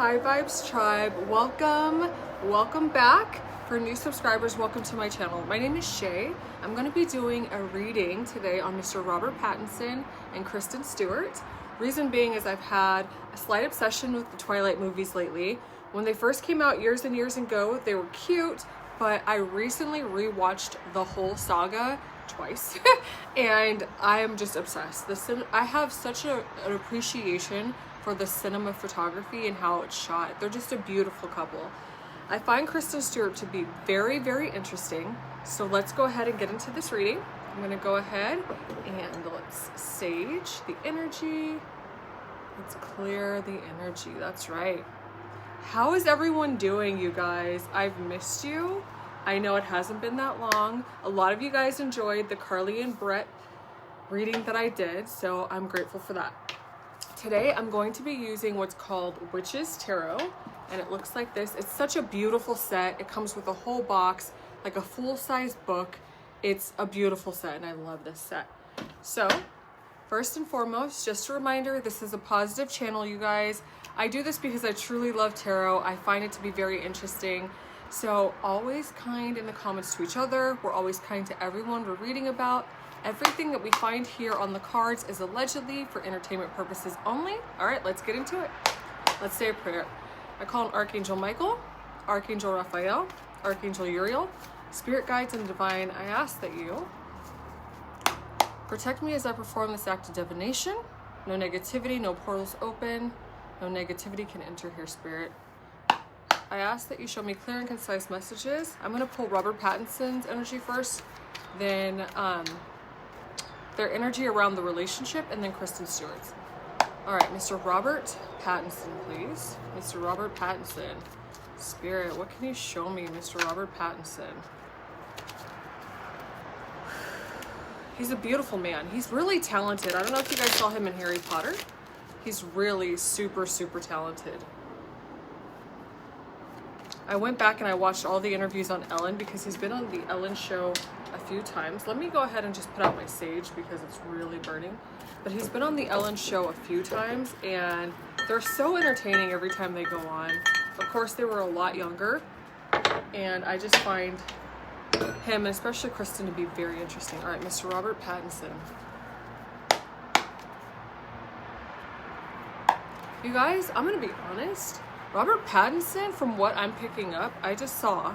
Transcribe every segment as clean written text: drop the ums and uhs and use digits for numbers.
Hi Vibes Tribe, welcome back. For new subscribers, welcome to my channel. My name is Shay. I'm going to be doing a reading today on Mr. Robert Pattinson and Kristen Stewart. Reason being is I've had a slight obsession with the Twilight movies lately. When they first came out years and years ago, they were cute, but I recently rewatched the whole saga twice and I am just obsessed. I have such an appreciation for the cinema photography and how it's shot. They're just a beautiful couple. I find Kristen Stewart to be very, very interesting. So let's go ahead and get into this reading. I'm gonna go ahead and let's sage the energy. Let's clear the energy, that's right. How is everyone doing, you guys? I've missed you. I know it hasn't been that long. A lot of you guys enjoyed the Carly and Brett reading that I did, so I'm grateful for that. Today I'm going to be using what's called Witch's Tarot, and it looks like this. It's such a beautiful set. It comes with a whole box, like a full-size book. It's a beautiful set and I love this set. So first and foremost, just a reminder, this is a positive channel, you guys. I do this because I truly love tarot. I find it to be very interesting. So always kind in the comments to each other. We're always kind to everyone we're reading about. Everything that we find here on the cards is allegedly for entertainment purposes only. All right, let's get into it. Let's say a prayer. I call on Archangel Michael, Archangel Raphael, Archangel Uriel, Spirit Guides and Divine. I ask that you protect me as I perform this act of divination. No negativity, no portals open. No negativity can enter here, Spirit. I ask that you show me clear and concise messages. I'm going to pull Robert Pattinson's energy first, then their energy around the relationship, and then Kristen Stewart's. All right, Mr. Robert Pattinson, please. Mr. Robert Pattinson. Spirit, what can you show me, Mr. Robert Pattinson? He's a beautiful man. He's really talented. I don't know if you guys saw him in Harry Potter. He's really super, super talented. I went back and I watched all the interviews on Ellen because he's been on the Ellen show a few times. Let me go ahead and just put out my sage because it's really burning. But he's been on the Ellen show a few times and they're so entertaining every time they go on. Of course, they were a lot younger and I just find him, and especially Kristin, to be very interesting. All right, Mr. Robert Pattinson. You guys, I'm gonna be honest. Robert Pattinson, from what I'm picking up, I just saw,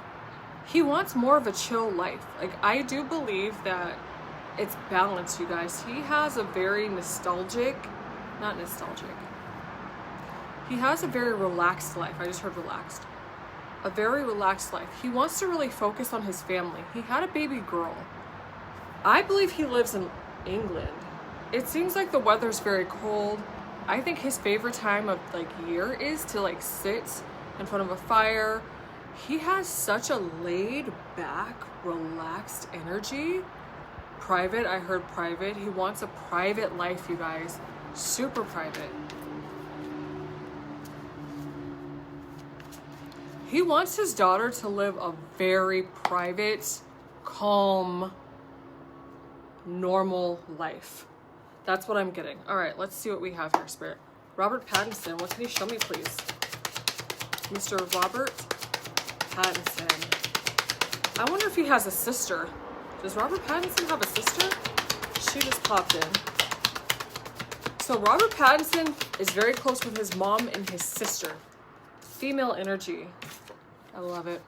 he wants more of a chill life. Like, I do believe that it's balanced, you guys. He has a very he has a very relaxed life. I just heard relaxed. A very relaxed life. He wants to really focus on his family. He had a baby girl. I believe he lives in England. It seems like the weather's very cold. I think his favorite time of year is to sit in front of a fire. He has such a laid back, relaxed energy. Private, I heard private. He wants a private life, you guys. Super private. He wants his daughter to live a very private, calm, normal life. That's what I'm getting. All right, let's see what we have here, Spirit. Robert Pattinson, what can you show me, please? Mr. Robert Pattinson. I wonder if he has a sister. Does Robert Pattinson have a sister? She just popped in. So Robert Pattinson is very close with his mom and his sister. Female energy. I love it.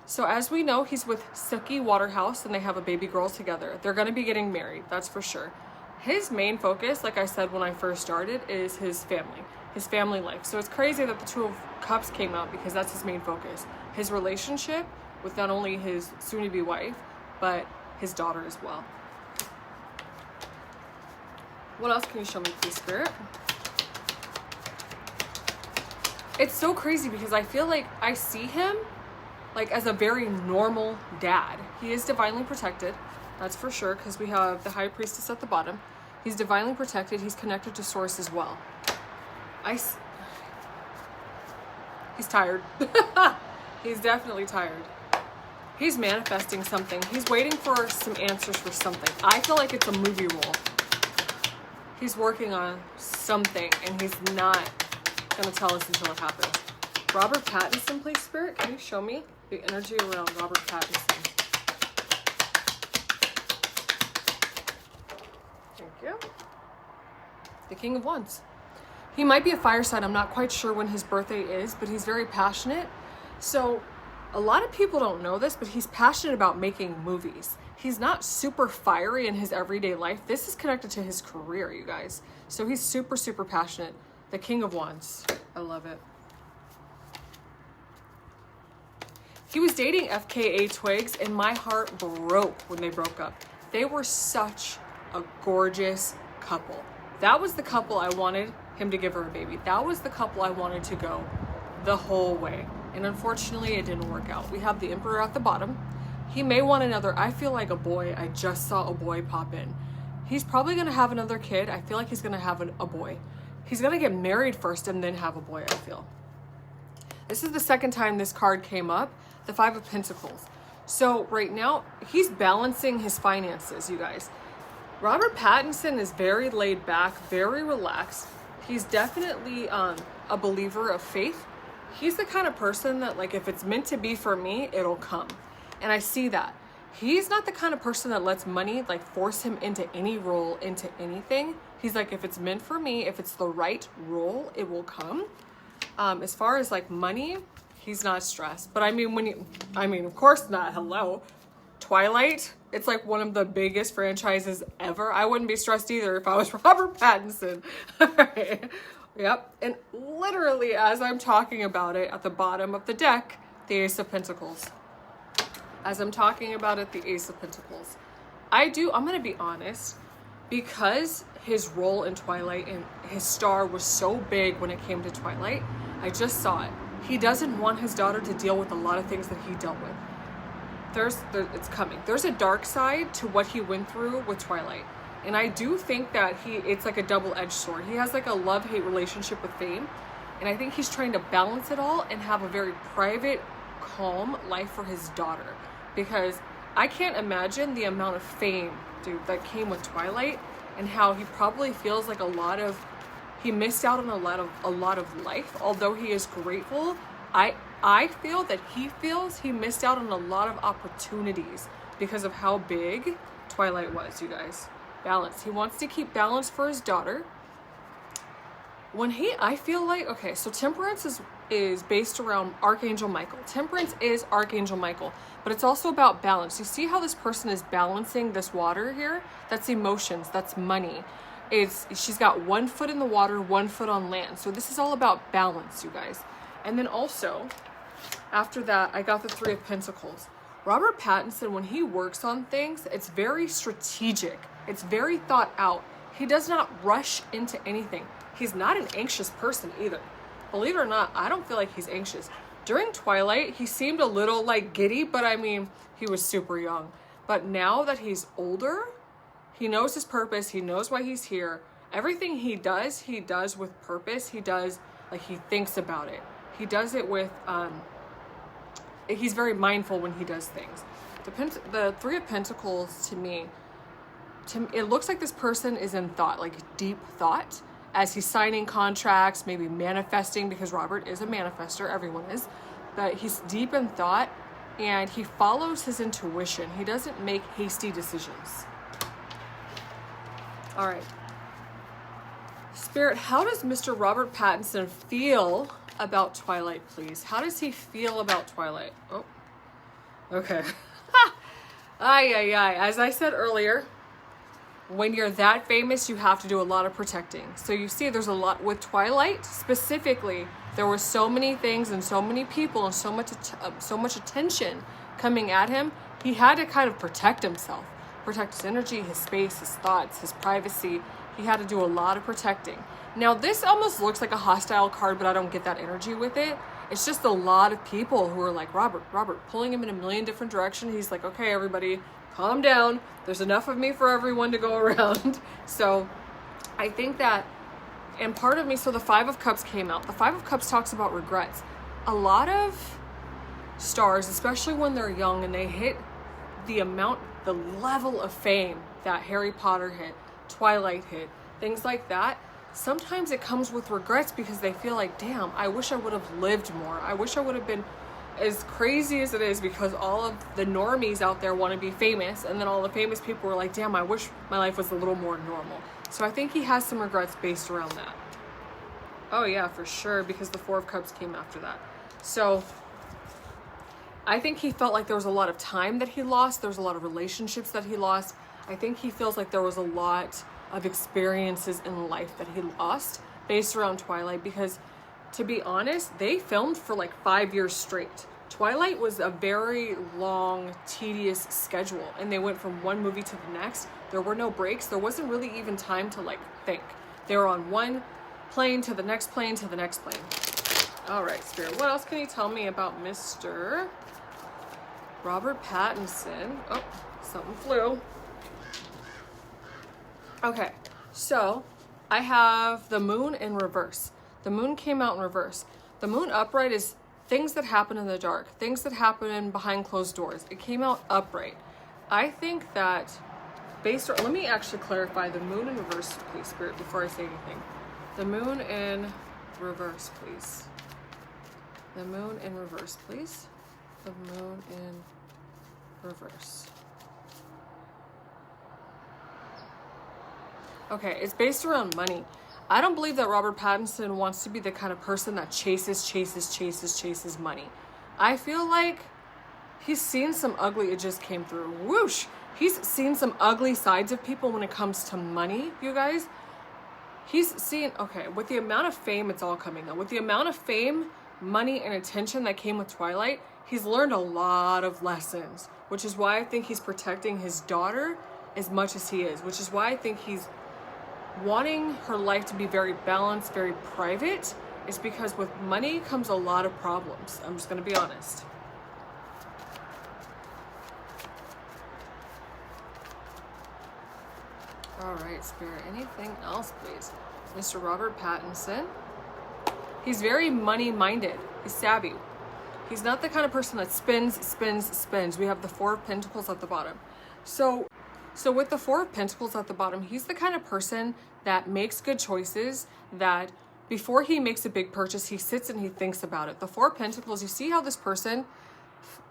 So as we know, he's with Suki Waterhouse and they have a baby girl together. They're gonna be getting married, that's for sure. His main focus, like I said when I first started, is his family life. So it's crazy that the Two of Cups came out because that's his main focus. His relationship with not only his soon-to-be wife, but his daughter as well. What else can you show me, please, Spirit? It's so crazy because I feel like I see him as a very normal dad. He is divinely protected. That's for sure, because we have the High Priestess at the bottom. He's divinely protected. He's connected to Source as well. He's tired. He's definitely tired. He's manifesting something. He's waiting for some answers for something. I feel like it's a movie role. He's working on something, and he's not gonna tell us until it happens. Robert Pattinson, please, Spirit. Can you show me the energy around Robert Pattinson? Thank you. The King of Wands. He might be a fire sign. I'm not quite sure when his birthday is, but he's very passionate. So a lot of people don't know this, but he's passionate about making movies. He's not super fiery in his everyday life. This is connected to his career, you guys. So he's super, super passionate. The King of Wands. I love it. He was dating FKA Twigs, and my heart broke when they broke up. They were such a gorgeous couple. That was the couple I wanted him to give her a baby. That was the couple I wanted to go the whole way. And unfortunately, it didn't work out. We have the Emperor at the bottom. He may want another. I feel like a boy. I just saw a boy pop in. He's probably going to have another kid. I feel like he's going to have a boy. He's going to get married first and then have a boy, I feel. This is the second time this card came up. The Five of Pentacles. So right now, he's balancing his finances, you guys. Robert Pattinson is very laid back, very relaxed. He's definitely a believer of faith. He's the kind of person that, like, if it's meant to be for me, it'll come. And I see that. He's not the kind of person that lets money, like, force him into any role, into anything. He's like, if it's meant for me, if it's the right role, it will come. As far as, like, money, he's not stressed. But I mean, of course not. Hello. Twilight, it's like one of the biggest franchises ever. I wouldn't be stressed either if I was Robert Pattinson. All right. Yep. And literally, as I'm talking about it, at the bottom of the deck, the Ace of Pentacles. As I'm talking about it, the Ace of Pentacles. I'm going to be honest, because his role in Twilight and his star was so big when it came to Twilight, I just saw it. He doesn't want his daughter to deal with a lot of things that he dealt with. It's coming. There's a dark side to what he went through with Twilight. And I do think that it's like a double-edged sword. He has like a love-hate relationship with fame. And I think he's trying to balance it all and have a very private, calm life for his daughter. Because I can't imagine the amount of fame, dude, that came with Twilight, and how he probably feels like he missed out on a lot of life. Although he is grateful, I feel that he feels he missed out on a lot of opportunities because of how big Twilight was, you guys. Balance. He wants to keep balance for his daughter. I feel like, okay, so Temperance is based around Archangel Michael. Temperance is Archangel Michael, but it's also about balance. You see how this person is balancing this water here? That's emotions, that's money. She's got 1 foot in the water, 1 foot on land. So this is all about balance, you guys. And then also, after that, I got the Three of Pentacles. Robert Pattinson, when he works on things, it's very strategic. It's very thought out. He does not rush into anything. He's not an anxious person either. Believe it or not, I don't feel like he's anxious. During Twilight, he seemed a little like giddy, but I mean, he was super young. But now that he's older, he knows his purpose. He knows why he's here. Everything he does with purpose. He thinks about it. He does it with, he's very mindful when he does things. The Three of Pentacles, to me, it looks like this person is in thought, like deep thought, as he's signing contracts, maybe manifesting, because Robert is a manifester, everyone is, but he's deep in thought, and he follows his intuition. He doesn't make hasty decisions. All right. Spirit, how does Mr. Robert Pattinson feel about Twilight, please? How does he feel about Twilight? Oh, okay. As I said earlier, when you're that famous, you have to do a lot of protecting. So you see, there's a lot with Twilight specifically. There were so many things and so many people and so much attention coming at him. He had to kind of protect himself, protect his energy, his space, his thoughts, his privacy. He had to do a lot of protecting. Now, this almost looks like a hostile card, but I don't get that energy with it. It's just a lot of people who are like, Robert, pulling him in a million different directions. He's like, okay, everybody, calm down. There's enough of me for everyone to go around. So I think that, and part of me, so the Five of Cups came out. The Five of Cups talks about regrets. A lot of stars, especially when they're young and they hit the level of fame that Harry Potter hit, Twilight hit, things like that, sometimes it comes with regrets because they feel like, damn, I wish I would have lived more. I wish I would have been, as crazy as it is, because all of the normies out there want to be famous, and then all the famous people were like, damn, I wish my life was a little more normal. So I think he has some regrets based around that. Oh yeah, for sure, because the Four of Cups came after that. So I think he felt like there was a lot of time that he lost. There was a lot of relationships that he lost. I think he feels like there was a lot of experiences in life that he lost based around Twilight, because to be honest, they filmed for like 5 years straight. Twilight was a very long, tedious schedule, and they went from one movie to the next. There were no breaks. There wasn't really even time to like think. They were on one plane to the next plane to the next plane. All right, Spirit, what else can you tell me about Mr. Robert Pattinson? Oh, something flew. Okay, so I have the moon in reverse. The moon came out in reverse. The moon upright is things that happen in the dark, things that happen behind closed doors. It came out upright. I think that based on, let me actually clarify the moon in reverse, please, Spirit, before I say anything. The moon in reverse, please. The moon in reverse, please. The moon in reverse. Okay, it's based around money. I don't believe that Robert Pattinson wants to be the kind of person that chases money. I feel like he's seen some ugly, it just came through, whoosh. He's seen some ugly sides of people when it comes to money, you guys. He's seen, okay, with the amount of fame, it's all coming out. With the amount of fame, money, and attention that came with Twilight, he's learned a lot of lessons, which is why I think he's protecting his daughter as much as he is, which is why I think he's wanting her life to be very balanced, very private, is because with money comes a lot of problems. I'm just going to be honest. All right, Spirit, anything else, please? Mr. Robert Pattinson. He's very money-minded. He's savvy. He's not the kind of person that spends. We have the Four of Pentacles at the bottom. So with the Four of Pentacles at the bottom, he's the kind of person that makes good choices, that before he makes a big purchase, he sits and he thinks about it. The Four of Pentacles, you see how this person,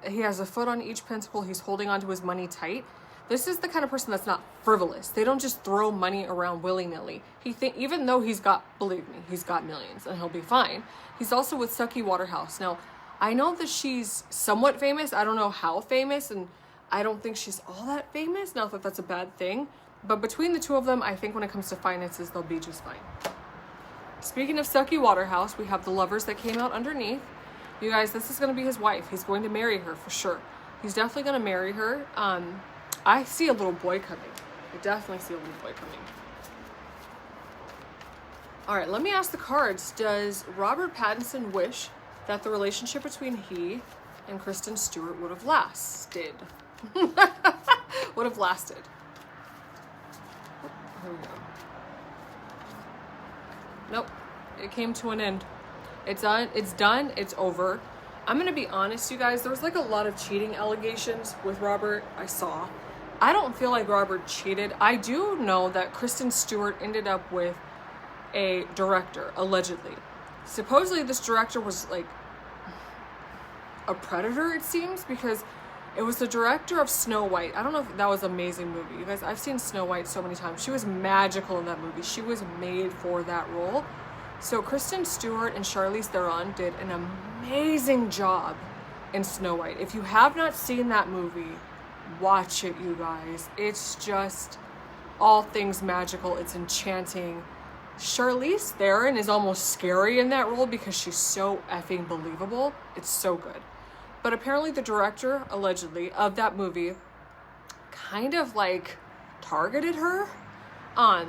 he has a foot on each pentacle, he's holding onto his money tight. This is the kind of person that's not frivolous. They don't just throw money around willy-nilly. Even though he's got, believe me, he's got millions and he'll be fine. He's also with Sucky Waterhouse. Now, I know that she's somewhat famous. I don't know how famous, and I don't think she's all that famous. Not that that's a bad thing. But between the two of them, I think when it comes to finances, they'll be just fine. Speaking of Sucky Waterhouse, we have the lovers that came out underneath. You guys, this is going to be his wife. He's going to marry her for sure. He's definitely going to marry her. I see a little boy coming. I definitely see a little boy coming. All right, let me ask the cards. Does Robert Pattinson wish that the relationship between he and Kristen Stewart would have lasted? Would have lasted. Oh, here we go. Nope, it came to an end. It's done, it's over. I'm gonna be honest, you guys, there was like a lot of cheating allegations with Robert, I saw. I don't feel like Robert cheated. I do know that Kristen Stewart ended up with a director, allegedly. Supposedly this director was like a predator, it seems, because it was the director of Snow White. I don't know if that was an amazing movie. You guys, I've seen Snow White so many times. She was magical in that movie. She was made for that role. So Kristen Stewart and Charlize Theron did an amazing job in Snow White. If you have not seen that movie, watch it, you guys. It's just all things magical. It's enchanting. Charlize Theron is almost scary in that role because she's so effing believable. It's so good. But apparently the director, allegedly, of that movie kind of like targeted her.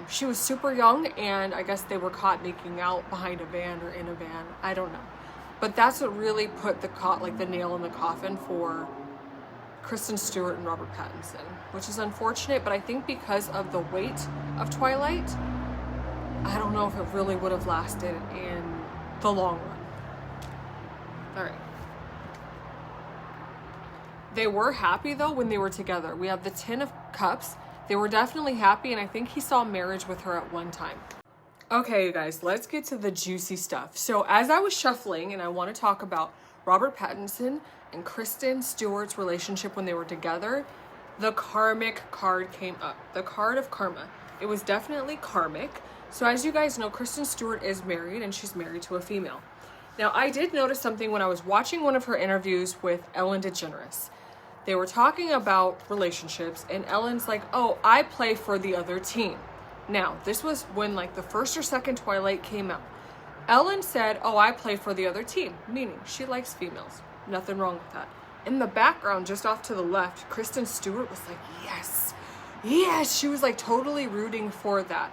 She was super young, and I guess they were caught making out behind a van or in a van. I don't know. But that's what really put the nail in the coffin for Kristen Stewart and Robert Pattinson, which is unfortunate, but I think because of the weight of Twilight, I don't know if it really would have lasted in the long run. All right. They were happy, though, when they were together. We have the Ten of Cups. They were definitely happy, and I think he saw marriage with her at one time. Okay, you guys, let's get to the juicy stuff. So as I was shuffling, and I want to talk about Robert Pattinson and Kristen Stewart's relationship when they were together, the karmic card came up. The card of karma. It was definitely karmic. So as you guys know, Kristen Stewart is married, and she's married to a female. Now, I did notice something when I was watching one of her interviews with Ellen DeGeneres. They were talking about relationships, and Ellen's like, oh, I play for the other team. Now, this was when like the first or second Twilight came out. Ellen said, oh, I play for the other team, meaning she likes females. Nothing wrong with that. In the background, just off to the left, Kristen Stewart was like, yes, yes. She was like totally rooting for that.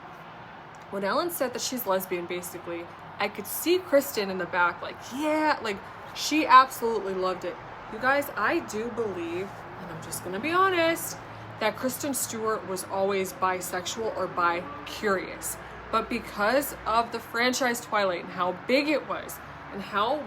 When Ellen said that she's lesbian, basically, I could see Kristen in the back like, yeah, like she absolutely loved it. You guys, I do believe, and I'm just gonna be honest, that Kristen Stewart was always bisexual or bi-curious. But because of the franchise Twilight and how big it was and how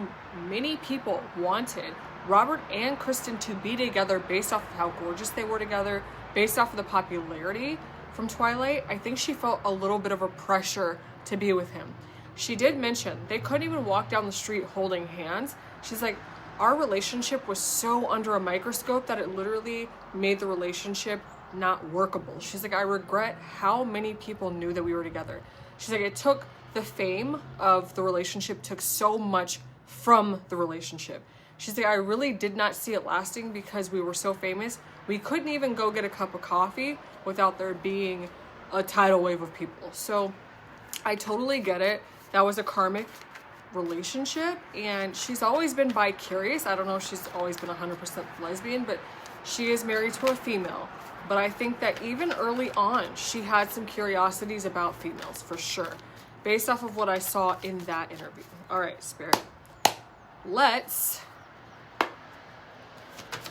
many people wanted Robert and Kristen to be together based off of how gorgeous they were together, based off of the popularity from Twilight, I think she felt a little bit of a pressure to be with him. She did mention they couldn't even walk down the street holding hands. She's like, our relationship was so under a microscope that it literally made the relationship not workable. She's like, I regret how many people knew that we were together. She's like, it took the fame of the relationship, took so much from the relationship. She's like, I really did not see it lasting because we were so famous. We couldn't even go get a cup of coffee without there being a tidal wave of people. So I totally get it. That was a karmic relationship, and she's always been bi-curious. I don't know if she's always been 100% lesbian, but she is married to a female. But I think that even early on, she had some curiosities about females, for sure, based off of what I saw in that interview. All right, Spirit. Let's...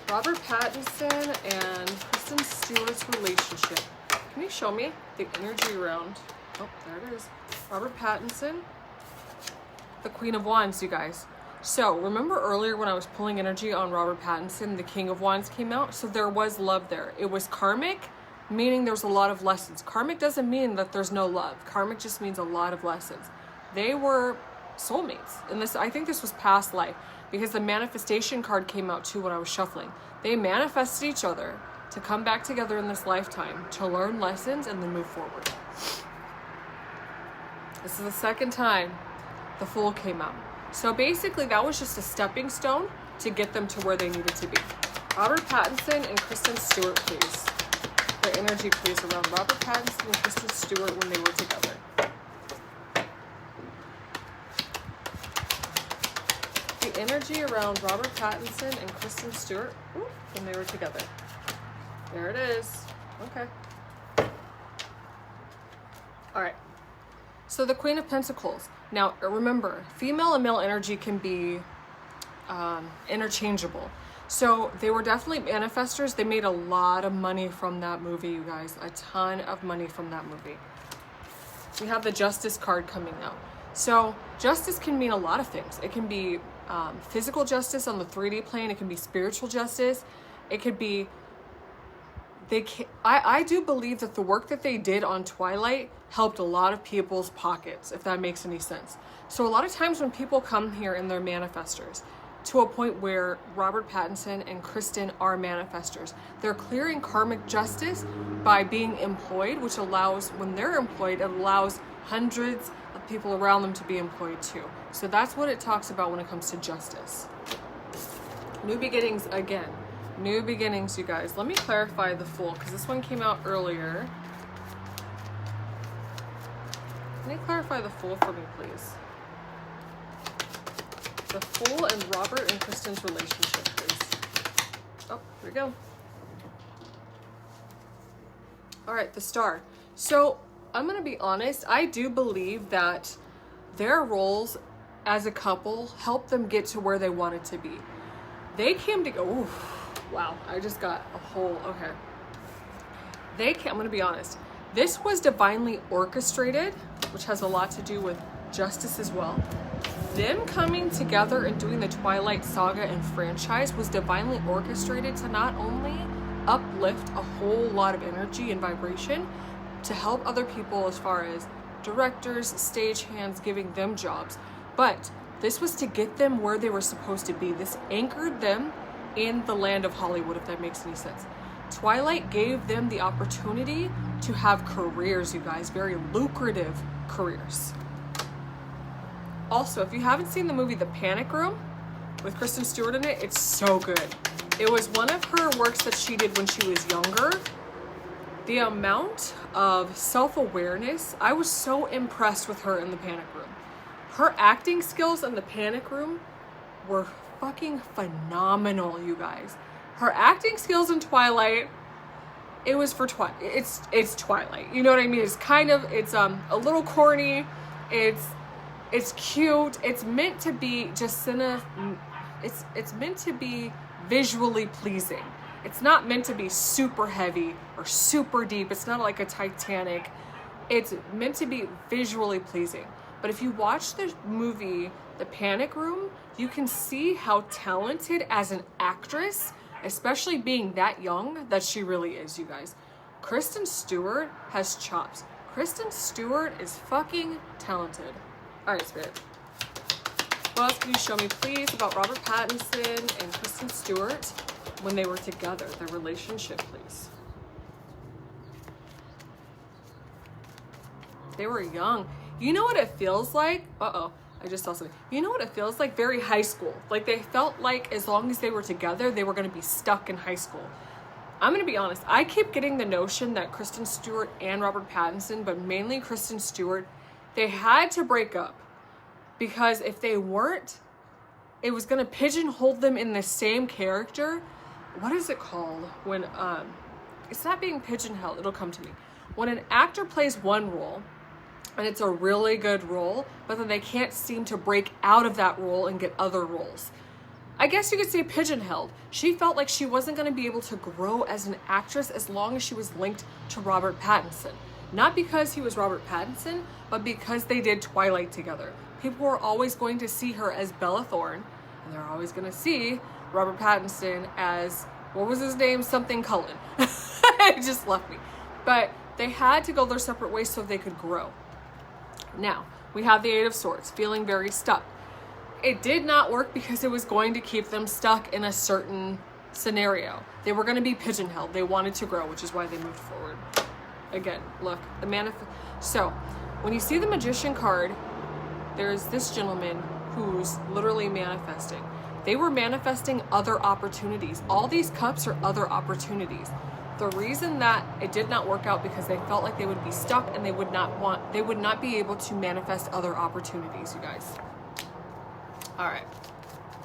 Robert Pattinson and Kristen Stewart's relationship. Can you show me the energy around? Oh, there it is. Robert Pattinson, the Queen of Wands, you guys. So remember earlier when I was pulling energy on Robert Pattinson, the King of Wands came out? So there was love there. It was karmic, meaning there's a lot of lessons. Karmic doesn't mean that there's no love. Karmic just means a lot of lessons. They were soulmates. And this, I think this was past life, because the manifestation card came out too when I was shuffling. They manifested each other to come back together in this lifetime to learn lessons and then move forward. This is the second time the Fool came out. So basically that was just a stepping stone to get them to where they needed to be. Robert Pattinson and Kristen Stewart, please. Their energy, please, around Robert Pattinson and Kristen Stewart when they were together. The energy around Robert Pattinson and Kristen Stewart when they were together. There it is. Okay. All right. So the Queen of Pentacles. Now, remember, female and male energy can be interchangeable. So they were definitely manifestors. They made a lot of money from that movie, you guys. A ton of money from that movie. We have the Justice card coming out. So justice can mean a lot of things. It can be physical justice on the 3D plane. It can be spiritual justice. It could be... I do believe that the work that they did on Twilight helped a lot of people's pockets, if that makes any sense. So a lot of times when people come here and they're manifestors, to a point where Robert Pattinson and Kristen are manifestors, they're clearing karmic justice by being employed, which allows, when they're employed, it allows hundreds of people around them to be employed too. So that's what it talks about when it comes to justice. New beginnings again. New beginnings, you guys. Let me clarify the Fool, because this one came out earlier. Can you clarify the Fool for me, please? The Fool and Robert and Kristen's relationship, please. Oh, here we go. All right, the Star. So I'm going to be honest. I do believe that their roles as a couple helped them get to where they wanted to be. They came together. Ooh. Wow, I just got a whole, okay. I'm gonna be honest. This was divinely orchestrated, which has a lot to do with justice as well. Them coming together and doing the Twilight Saga and franchise was divinely orchestrated to not only uplift a whole lot of energy and vibration, to help other people as far as directors, stagehands, giving them jobs. But this was to get them where they were supposed to be. This anchored them in the land of Hollywood, if that makes any sense. Twilight gave them the opportunity to have careers, you guys, very lucrative careers. Also, if you haven't seen the movie The Panic Room with Kristen Stewart in it, it's so good. It was one of her works that she did when she was younger. The amount of self-awareness, I was so impressed with her in The Panic Room. Her acting skills in The Panic Room were fucking phenomenal, you guys. Her acting skills in Twilight, it was for it's Twilight. You know what I mean? It's kind of, it's a little corny. It's cute. It's meant to be just it's meant to be visually pleasing. It's not meant to be super heavy or super deep. It's not like a Titanic. It's meant to be visually pleasing. But if you watch the movie The Panic Room, you can see how talented as an actress, especially being that young, that she really is, you guys. Kristen Stewart has chops. Kristen Stewart is fucking talented. All right, Spirit. What else can you show me, please, about Robert Pattinson and Kristen Stewart when they were together, their relationship, please? They were young. You know what it feels like? Uh-oh, I just saw something. You know what it feels like? Very high school. Like, they felt like as long as they were together, they were going to be stuck in high school. I'm going to be honest. I keep getting the notion that Kristen Stewart and Robert Pattinson, but mainly Kristen Stewart, they had to break up, because if they weren't, it was going to pigeonhole them in the same character. What is it called? When, it's not being pigeonholed, it'll come to me. When an actor plays one role, and it's a really good role, but then they can't seem to break out of that role and get other roles. I guess you could say pigeonholed. She felt like she wasn't going to be able to grow as an actress as long as she was linked to Robert Pattinson. Not because he was Robert Pattinson, but because they did Twilight together. People were always going to see her as Bella Thorne, and they're always going to see Robert Pattinson as, what was his name? Something Cullen. It just left me. But they had to go their separate ways so they could grow. Now, we have the Eight of Swords, feeling very stuck. It did not work because it was going to keep them stuck in a certain scenario. They were going to be pigeonholed. They wanted to grow, which is why they moved forward. Again, look, so when you see the Magician card, there's this gentleman who's literally manifesting. They were manifesting other opportunities. All these cups are other opportunities. The reason that it did not work out because they felt like they would be stuck and they would not be able to manifest other opportunities, you guys. All right,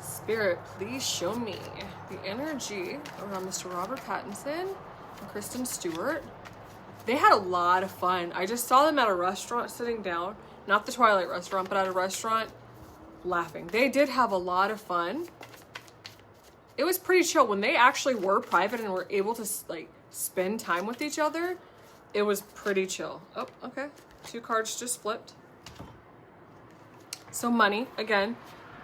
Spirit, please show me the energy around Mr. Robert Pattinson and Kristen Stewart. They had a lot of fun. I just saw them at a restaurant sitting down, not the Twilight restaurant, but at a restaurant laughing. They did have a lot of fun. It was pretty chill. When they actually were private and were able to like spend time with each other, it was pretty chill. Oh, okay. 2 cards just flipped. So money, again,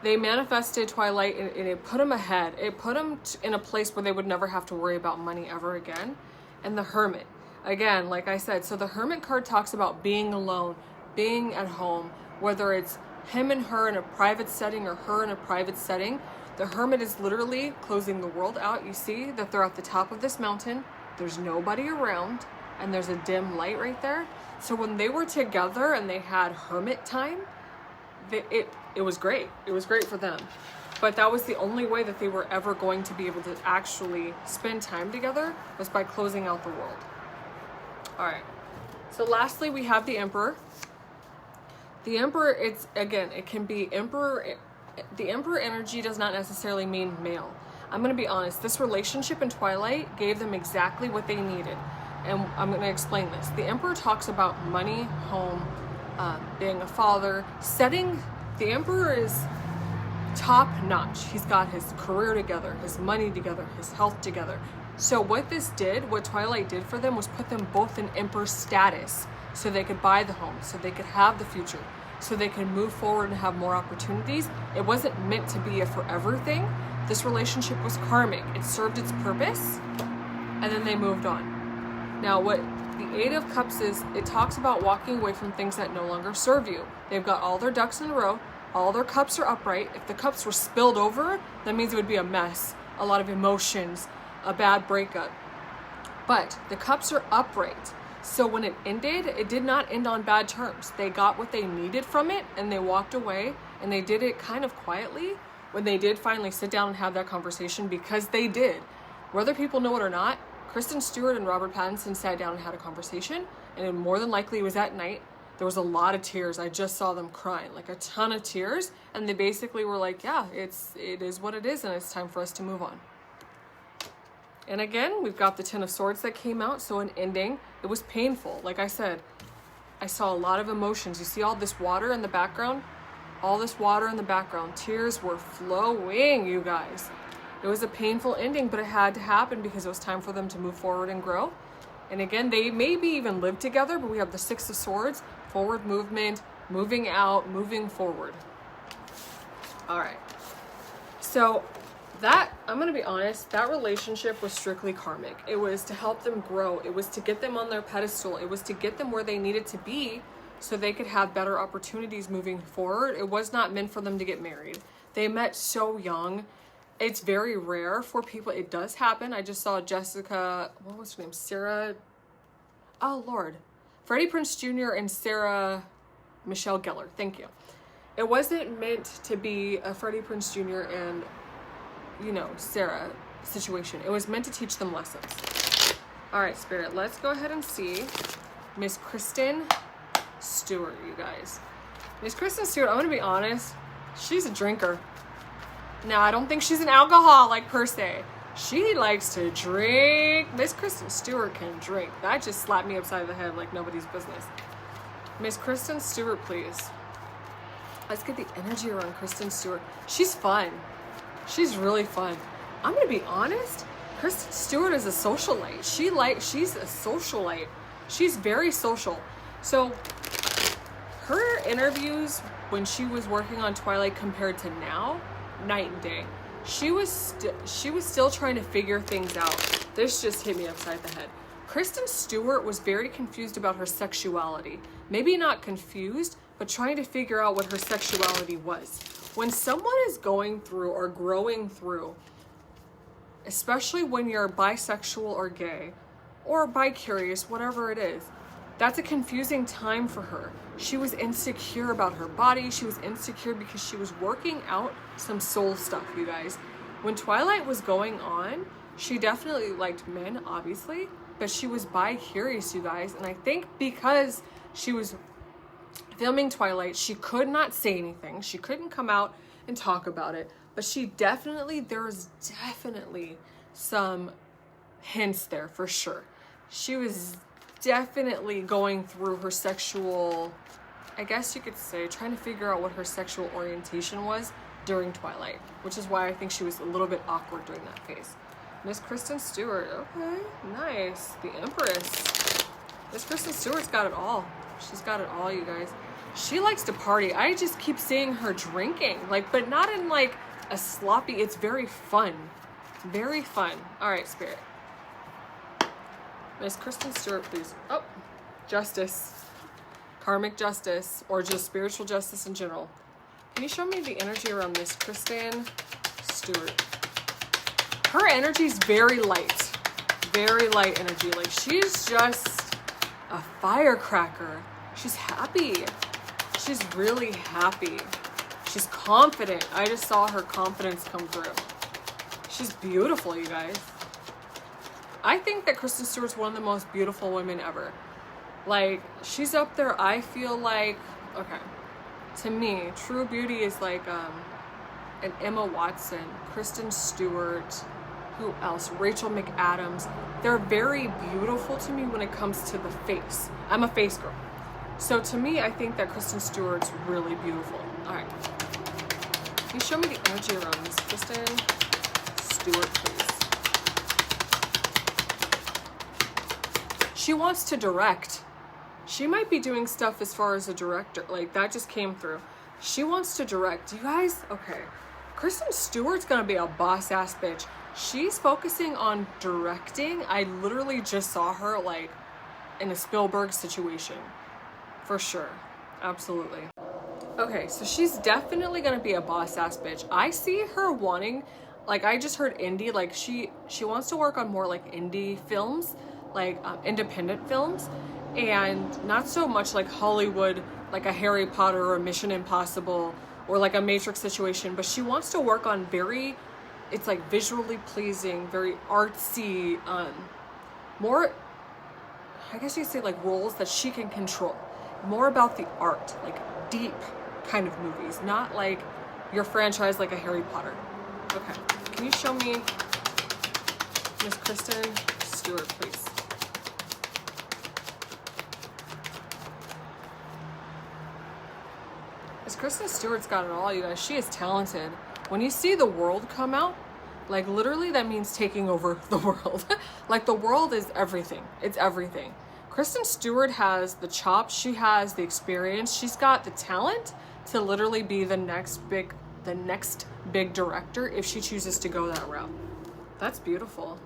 they manifested Twilight and it put them ahead. It put them in a place where they would never have to worry about money ever again. And the Hermit. Again, like I said, so the Hermit card talks about being alone, being at home, whether it's him and her in a private setting or her in a private setting. The Hermit is literally closing the world out. You see that they're at the top of this mountain. There's nobody around, and there's a dim light right there. So when they were together and they had hermit time, it was great. It was great for them. But that was the only way that they were ever going to be able to actually spend time together, was by closing out the world. All right. So lastly, we have the Emperor. The Emperor, it can be Emperor. The Emperor energy does not necessarily mean male. I'm going to be honest. This relationship in Twilight gave them exactly what they needed. And I'm going to explain this. The Emperor talks about money, home, being a father, the Emperor is top notch. He's got his career together, his money together, his health together. So what Twilight did for them was put them both in Emperor status so they could buy the home, so they could have the future, so they could move forward and have more opportunities. It wasn't meant to be a forever thing. This relationship was karmic. It served its purpose, and then they moved on. Now, what the Eight of Cups is, it talks about walking away from things that no longer serve you. They've got all their ducks in a row. All their cups are upright. If the cups were spilled over, that means it would be a mess, a lot of emotions, a bad breakup. But the cups are upright. So when it ended, it did not end on bad terms. They got what they needed from it and they walked away, and they did it kind of quietly when they did finally sit down and have that conversation, because they did. Whether people know it or not, Kristen Stewart and Robert Pattinson sat down and had a conversation, and it more than likely was at night. There was a lot of tears. I just saw them crying, like a ton of tears, and they basically were like, yeah, it is what it is, and it's time for us to move on. And again, we've got the Ten of Swords that came out, so an ending. It was painful. Like I said, I saw a lot of emotions. You see all this water in the background? All this water in the background. Tears were flowing, you guys. It was a painful ending, but it had to happen because it was time for them to move forward and grow. And again, they maybe even live together, but we have the Six of Swords, forward movement, moving out, moving forward. All right. So that, I'm going to be honest, that relationship was strictly karmic. It was to help them grow. It was to get them on their pedestal. It was to get them where they needed to be so they could have better opportunities moving forward. It was not meant for them to get married. They met so young. It's very rare for people. It does happen. I just saw Jessica, what was her name? Sarah, oh Lord. Freddie Prinze Jr. and Sarah Michelle Gellar. Thank you. It wasn't meant to be a Freddie Prinze Jr. and, you know, Sarah situation. It was meant to teach them lessons. All right, Spirit, let's go ahead and see Miss Kristen Stewart, you guys. Miss Kristen Stewart, I'm going to be honest, she's a drinker. Now, I don't think she's an alcoholic per se. She likes to drink. Miss Kristen Stewart can drink. That just slapped me upside the head like nobody's business. Miss Kristen Stewart, please. Let's get the energy around Kristen Stewart. She's fun. She's really fun. I'm going to be honest. Kristen Stewart is a socialite. She's a socialite. She's very social. So her interviews when she was working on Twilight compared to now, night and day. She was still trying to figure things out. This just hit me upside the head. Kristen Stewart was very confused about her sexuality. Maybe not confused, but trying to figure out what her sexuality was. When someone is going through or growing through, especially when you're bisexual or gay or bi-curious, whatever it is, that's a confusing time for her. She was insecure about her body. She was insecure because she was working out some soul stuff, you guys. When Twilight was going on, she definitely liked men, obviously, but she was bi-curious, you guys. And I think because she was filming Twilight, she could not say anything. She couldn't come out and talk about it. But there was definitely some hints there for sure. She was definitely going through her sexual, I guess you could say, trying to figure out what her sexual orientation was during Twilight, which is why I think she was a little bit awkward during that phase. Miss Kristen Stewart, okay, nice. The Empress. Miss Kristen Stewart's got it all. She's got it all, you guys. She likes to party. I just keep seeing her drinking, but not in a sloppy, it's very fun. Very fun. All right, Spirit. Miss Kristen Stewart, please. Oh, justice. Karmic justice, or just spiritual justice in general. Can you show me the energy around Miss Kristen Stewart? Her energy is very light. Very light energy. She's just a firecracker. She's happy. She's really happy. She's confident. I just saw her confidence come through. She's beautiful, you guys. I think that Kristen Stewart's one of the most beautiful women ever. She's up there, I feel like, okay, to me, true beauty is an Emma Watson, Kristen Stewart, who else? Rachel McAdams. They're very beautiful to me when it comes to the face. I'm a face girl. So to me, I think that Kristen Stewart's really beautiful. All right. Can you show me the energy around Miss Kristen Stewart, please? She wants to direct. She might be doing stuff as far as a director. That just came through. She wants to direct. You guys, okay. Kristen Stewart's gonna be a boss-ass bitch. she's focusing on directing. I literally just saw her like in a Spielberg situation. For sure. Absolutely. Okay, so she's definitely gonna be a boss-ass bitch. I see her wanting, like I just heard indie, like she wants to work on more like indie films, like independent films, and not so much like Hollywood, like a Harry Potter or a Mission Impossible or like a Matrix situation, but she wants to work on very, it's like visually pleasing, very artsy, more, I guess you could say like roles that she can control. More about the art, like deep kind of movies, not like your franchise like a Harry Potter. Okay, can you show me Miss Kristen Stewart, please? Miss Kristen Stewart's got it all, you guys. She is talented. When you see The World come out, like literally that means taking over the world. Like the world is everything. It's everything. Kristen Stewart has the chops, she has the experience, she's got the talent to literally be the next big director if she chooses to go that route. That's beautiful.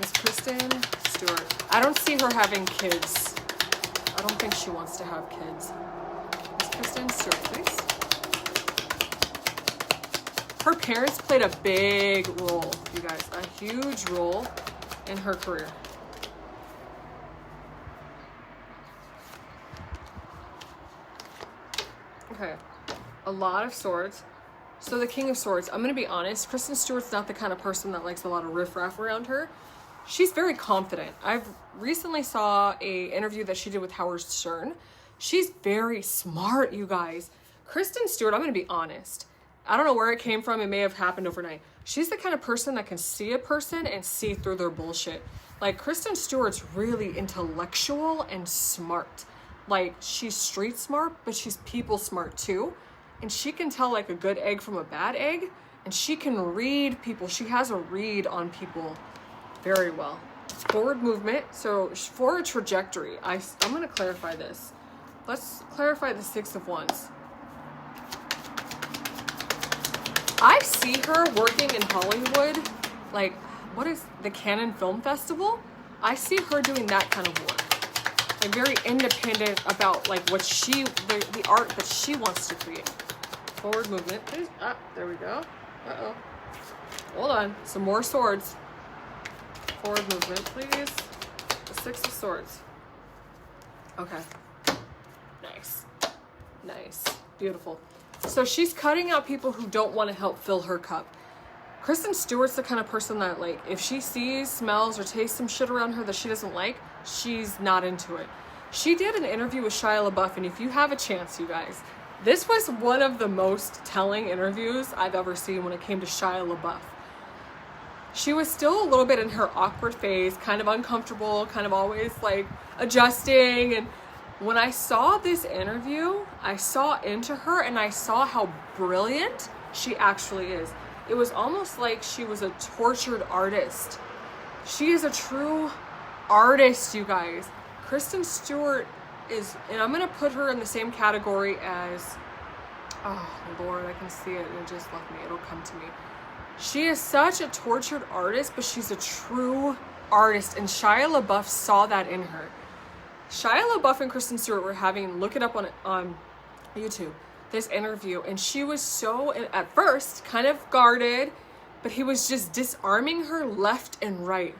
Miss Kristen Stewart. I don't see her having kids. I don't think she wants to have kids. Miss Kristen Stewart, please. Her parents played a big role, you guys, a huge role in her career. Okay, a lot of swords. So the King of Swords, I'm gonna be honest, Kristen Stewart's not the kind of person that likes a lot of riffraff around her. She's very confident. I've recently saw a interview that she did with Howard Stern. She's very smart, you guys. Kristen Stewart, I'm gonna be honest, I don't know where it came from. It may have happened overnight. She's the kind of person that can see a person and see through their bullshit. Like Kristen Stewart's really intellectual and smart. Like she's street smart, but she's people smart too. And she can tell like a good egg from a bad egg. And she can read people. She has a read on people very well. Forward movement. So for a trajectory, I'm going to clarify this. Let's clarify the Six of Wands. I see her working in Hollywood, like, what is the Cannes Film Festival? I see her doing that kind of work. Like, very independent about, like, what the art that she wants to create. Forward movement, please. Ah, there we go. Uh-oh. Hold on. Some more swords. Forward movement, please. The Six of Swords. Okay. Nice. Nice. Beautiful. So she's cutting out people who don't want to help fill her cup. Kristen Stewart's the kind of person that, like, if she sees, smells, or tastes some shit around her that she doesn't like, she's not into it. She did an interview with Shia LaBeouf, and if you have a chance, you guys, this was one of the most telling interviews I've ever seen when it came to Shia LaBeouf. She was still a little bit in her awkward phase, kind of uncomfortable, kind of always, like, adjusting, and when I saw this interview, I saw into her and I saw how brilliant she actually is. It was almost like she was a tortured artist. She is a true artist, you guys. Kristen Stewart is, and I'm going to put her in the same category as, oh Lord, I can see it and it just left me. It'll come to me. She is such a tortured artist, but she's a true artist, and Shia LaBeouf saw that in her. Shia LaBeouf and Kristen Stewart were having, look it up on YouTube, this interview, and she was so, at first, kind of guarded, but he was just disarming her left and right.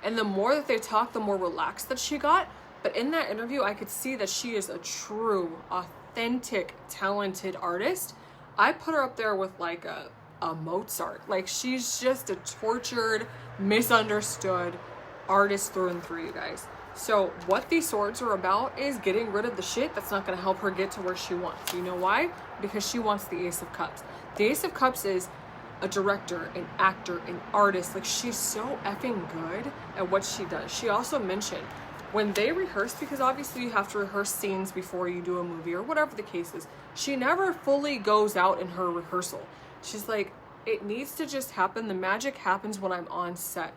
And the more that they talked, the more relaxed that she got. But in that interview, I could see that she is a true, authentic, talented artist. I put her up there with like a Mozart. Like, she's just a tortured, misunderstood artist through and through, you guys. So what these swords are about is getting rid of the shit that's not going to help her get to where she wants. You know why? Because she wants the Ace of Cups. The Ace of Cups is a director, an actor, an artist. Like, she's so effing good at what she does. She also mentioned when they rehearse, because obviously you have to rehearse scenes before you do a movie or whatever the case is, she never fully goes out in her rehearsal. She's like, it needs to just happen. The magic happens when I'm on set.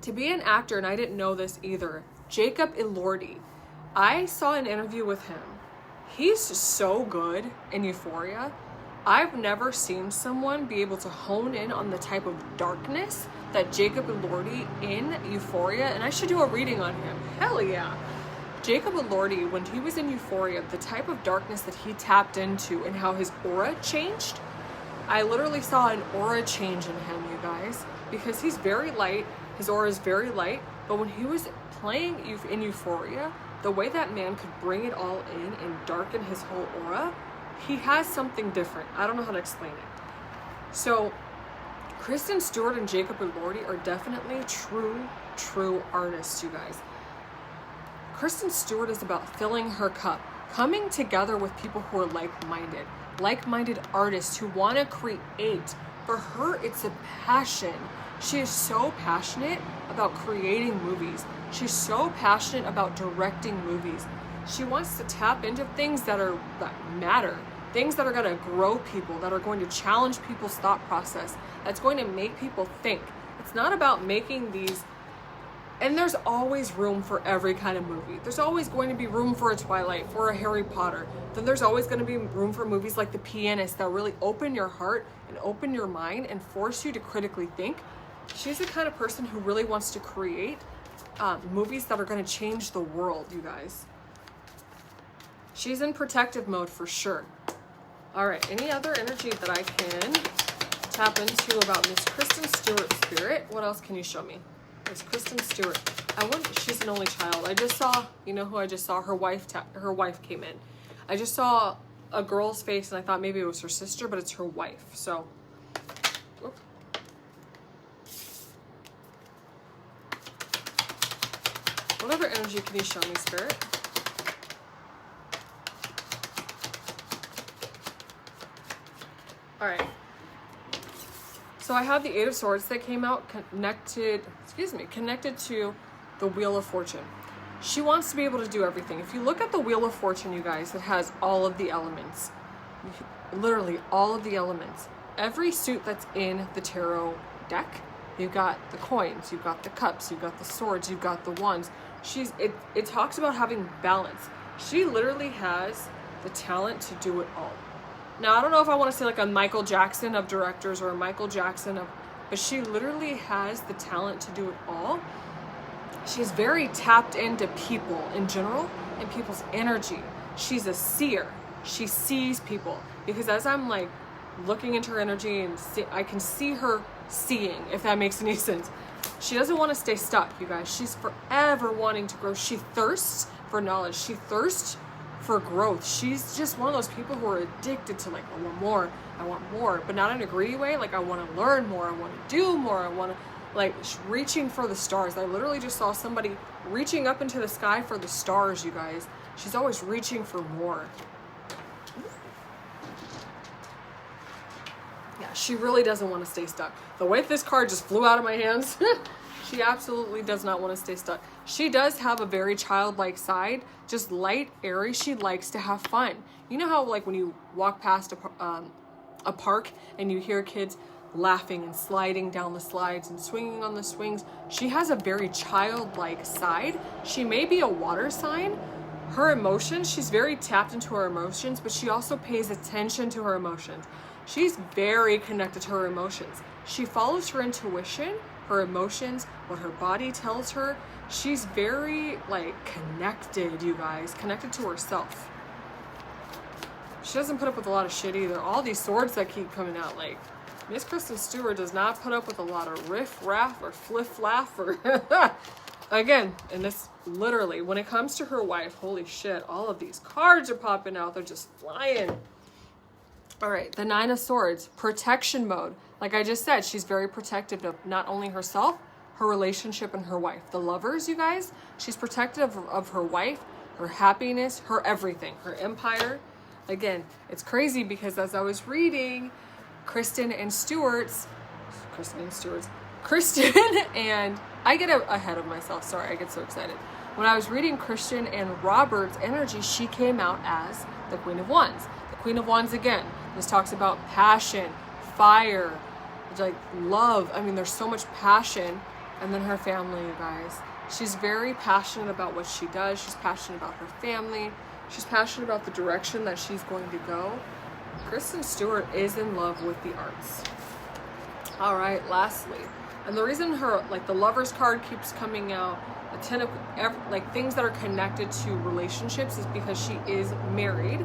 To be an actor, and I didn't know this either, Jacob Elordi, I saw an interview with him. He's so good in Euphoria. I've never seen someone be able to hone in on the type of darkness that Jacob Elordi in Euphoria, and I should do a reading on him. Hell yeah. Jacob Elordi, when he was in Euphoria, the type of darkness that he tapped into and how his aura changed, I literally saw an aura change in him, you guys, because he's very light. His aura is very light, but when he was playing in Euphoria, the way that man could bring it all in and darken his whole aura, he has something different. I don't know how to explain it. So Kristen Stewart and Jacob Elordi are definitely true artists, you guys. Kristen Stewart is about filling her cup, coming together with people who are like-minded artists who want to create. For her, it's a passion. She is so passionate about creating movies. She's so passionate about directing movies. She wants to tap into things that matter, things that are going to grow people, that are going to challenge people's thought process, that's going to make people think. It's not about making these, and there's always room for every kind of movie. There's always going to be room for a Twilight, for a Harry Potter. Then there's always going to be room for movies like The Pianist that really open your heart and open your mind and force you to critically think. She's the kind of person who really wants to create movies that are going to change the world, you guys. She's in protective mode for sure. All right, any other energy that I can tap into about Miss Kristen Stewart spirit? What else can you show me? Miss Kristen Stewart. She's an only child. I just saw, you know who I just saw? Her wife came in. I just saw a girl's face and I thought maybe it was her sister, but it's her wife. So, whoop. What other energy can you show me, Spirit? All right. So I have the Eight of Swords that came out connected to the Wheel of Fortune. She wants to be able to do everything. If you look at the Wheel of Fortune, you guys, it has all of the elements. Literally all of the elements. Every suit that's in the tarot deck, you've got the coins, you've got the cups, you've got the swords, you've got the wands. It talks about having balance. She literally has the talent to do it all. Now, I don't know if I want to say like a Michael Jackson of directors or a Michael Jackson of, but she literally has the talent to do it all. She's very tapped into people in general and people's energy. She's a seer. She sees people, because as I'm like looking into her energy and I can see her seeing, if that makes any sense. She doesn't want to stay stuck, you guys. She's forever wanting to grow. She thirsts for knowledge. She thirsts for growth. She's just one of those people who are addicted to like, I want more, but not in a greedy way. Like, I want to learn more, I want to do more, I want to, like, reaching for the stars. I literally just saw somebody reaching up into the sky for the stars, you guys. She's always reaching for more. Yeah, she really doesn't want to stay stuck. The way this card just flew out of my hands, she absolutely does not want to stay stuck. She does have a very childlike side, just light, airy. She likes to have fun. You know how like when you walk past a park and you hear kids laughing and sliding down the slides and swinging on the swings? She has a very childlike side. She may be a water sign. Her emotions, she's very tapped into her emotions, but she also pays attention to her emotions. She's very connected to her emotions. She follows her intuition, her emotions, what her body tells her. She's very like connected, you guys, connected to herself. She doesn't put up with a lot of shit either. All these swords that keep coming out, like, Miss Kristen Stewart does not put up with a lot of riff-raff or fliff-laff or again, and this literally, when it comes to her wife, holy shit, all of these cards are popping out. They're just flying. All right, the Nine of Swords, protection mode. Like I just said, she's very protective of not only herself, her relationship, and her wife. The Lovers, you guys, she's protective of her wife, her happiness, her everything, her empire. Again, it's crazy because as I was reading Kristen and I get ahead of myself. Sorry, I get so excited. When I was reading Kristen and Robert's energy, she came out as the Queen of Wands. The Queen of Wands, again, this talks about passion, fire, like love. I mean, there's so much passion. And then her family, you guys. She's very passionate about what she does. She's passionate about her family. She's passionate about the direction that she's going to go. Kristen Stewart is in love with the arts. All right, lastly, and the reason her, like, the Lovers card keeps coming out, the 10 of, like, things that are connected to relationships, is because she is married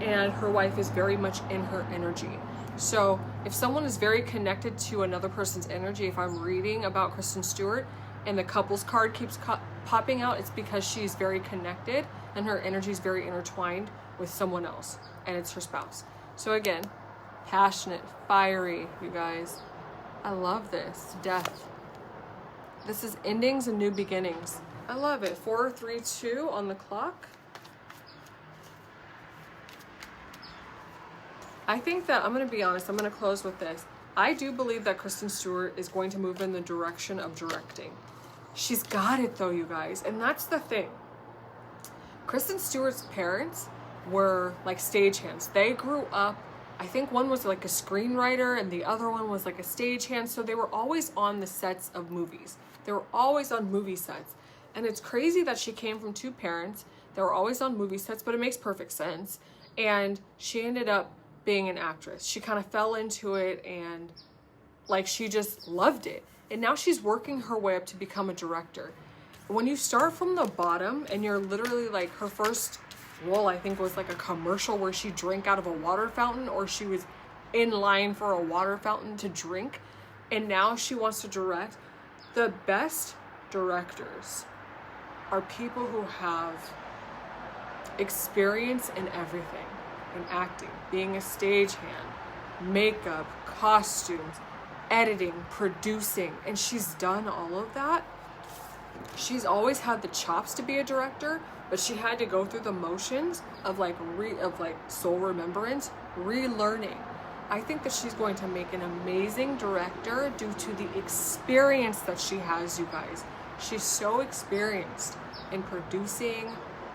and her wife is very much in her energy. So if someone is very connected to another person's energy, if I'm reading about Kristen Stewart and the couples card keeps popping out, it's because she's very connected and her energy is very intertwined with someone else, and it's her spouse. So again, passionate, fiery, you guys. I love this. Death. This is endings and new beginnings. I love it. 432 on the clock. I think that, I'm going to be honest, I'm going to close with this. I do believe that Kristen Stewart is going to move in the direction of directing. She's got it though, you guys. And that's the thing. Kristen Stewart's parents were like stagehands. They grew up, I think one was like a screenwriter and the other one was like a stagehand. So they were always on the sets of movies. They were always on movie sets. And it's crazy that she came from two parents that were always on movie sets, but it makes perfect sense. And she ended up being an actress. She kind of fell into it and like she just loved it. And now she's working her way up to become a director. When you start from the bottom and you're literally like, her first role I think was like a commercial where she drank out of a water fountain, or she was in line for a water fountain to drink, and now she wants to direct. The best directors are people who have experience in everything. In acting, being a stagehand, makeup, costumes, editing, producing, and she's done all of that. She's always had the chops to be a director, but she had to go through the motions of like soul remembrance, relearning. I think that she's going to make an amazing director due to the experience that she has, you guys. She's so experienced in producing,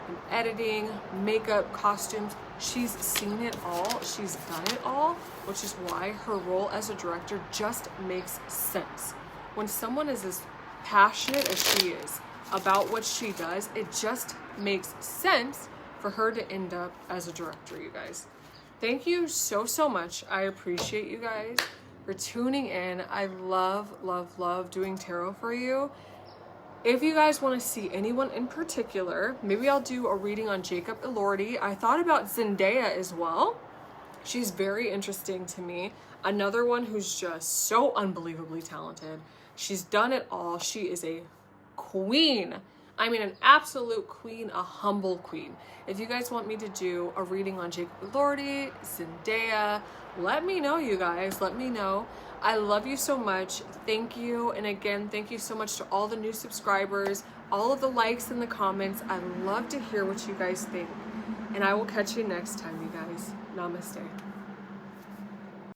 in editing, makeup, costumes. She's seen it all. She's done it all, which is why her role as a director just makes sense. When someone is as passionate as she is about what she does, it just makes sense for her to end up as a director, you guys. Thank you so, so much. I appreciate you guys for tuning in. I love, love, love doing tarot for you. If you guys want to see anyone in particular, maybe I'll do a reading on Jacob Elordi. I thought about Zendaya as well. She's very interesting to me. Another one who's just so unbelievably talented. She's done it all. She is a queen. I mean, an absolute queen, a humble queen. If you guys want me to do a reading on Jacob Elordi, Zendaya, let me know, you guys. Let me know. I love you so much. Thank you. And again, thank you so much to all the new subscribers, all of the likes and the comments. I love to hear what you guys think. And I will catch you next time, you guys. Namaste.